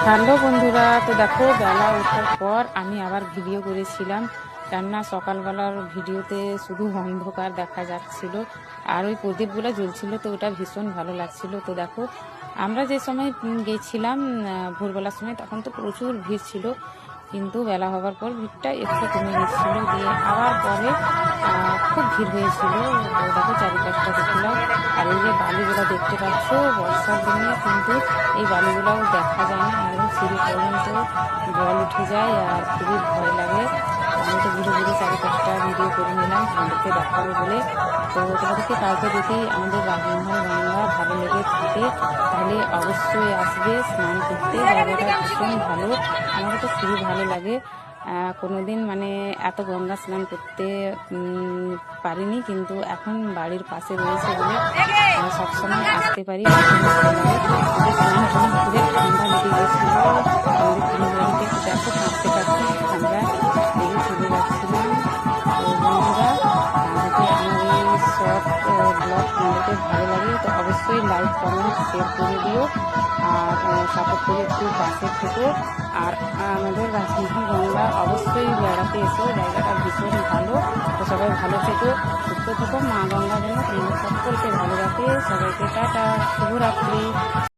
Hello বন্ধুরা, তো দেখো বেলা ওঠার পর আমি আবার ভিডিও করেছিলাম। কেননা সকালবেলার ভিডিওতে শুধু অন্ধকার দেখা যাচ্ছিল আর ওই প্রদীপগুলো জ্বলছিল, তো ওটা ভীষণ ভালো লাগছিল। তো দেখো আমরা যে সময় গেছিলাম ভোরবেলার সময়, তখন তো প্রচুর ভিড় ছিল, কিন্তু বেলা হওয়ার পর ভিড়টা একটু কমে গেছিলো, দিয়ে আবার পরে খুব ভিড় হয়েছিল। তো দেখো চারিপাশটা দেখলাম, আর এই যে বালিগুলো দেখতে পাচ্ছ, বর্ষার দিনে কিন্তু এই বালিগুলোও দেখা যায় না, একদম সিঁড়ি পর্যন্ত জল উঠে যায় আর খুবই ভয় লাগে। আমি তো ঘুরে ঘুরে চারিপাশটা ভিডিও করে নিলাম তোমাদেরকে দেখাবো বলে। তো তোমাদেরকে কাউকে যদি আমাদের রাজমহল গঙ্গা ভালো লেগে থাকে তাহলে অবশ্যই আসবে স্নান করতে, জায়গাটা ভীষণ ভালো, আমাকে তো খুবই ভালো লাগে। কোনোদিন মানে এত গঙ্গা স্নান করতে পারিনি, কিন্তু এখন বাড়ির পাশে রয়েছে বলে সবসময় আসতে পারি। স্নান করে ঠান্ডা লেগে গেছিল, আমাদের বাড়িতে দেখো কাঁপতে কাঁপতে আমরা লেগে চলে যাচ্ছিলাম। তো বন্ধুরা, যদি আমার এই শর্ট ব্লগ তোমাদেরকে ভালো লাগে তো অবশ্যই লাইক কমেন্ট শেয়ার করে দিও, আর সাপোর্ট করে একটু পাশে থেকো। আর আমাদের রাজমহল গঙ্গা অবশ্যই বেড়াতে এসো, জায়গাটা ভীষণ ভালো। তো সবাই ভালো থেকো, সুস্থ থেকো, মা গঙ্গা যেন তোমাদের সকলকে ভালো রাখে। সবাইকে টাটা, শুভরাত্রি।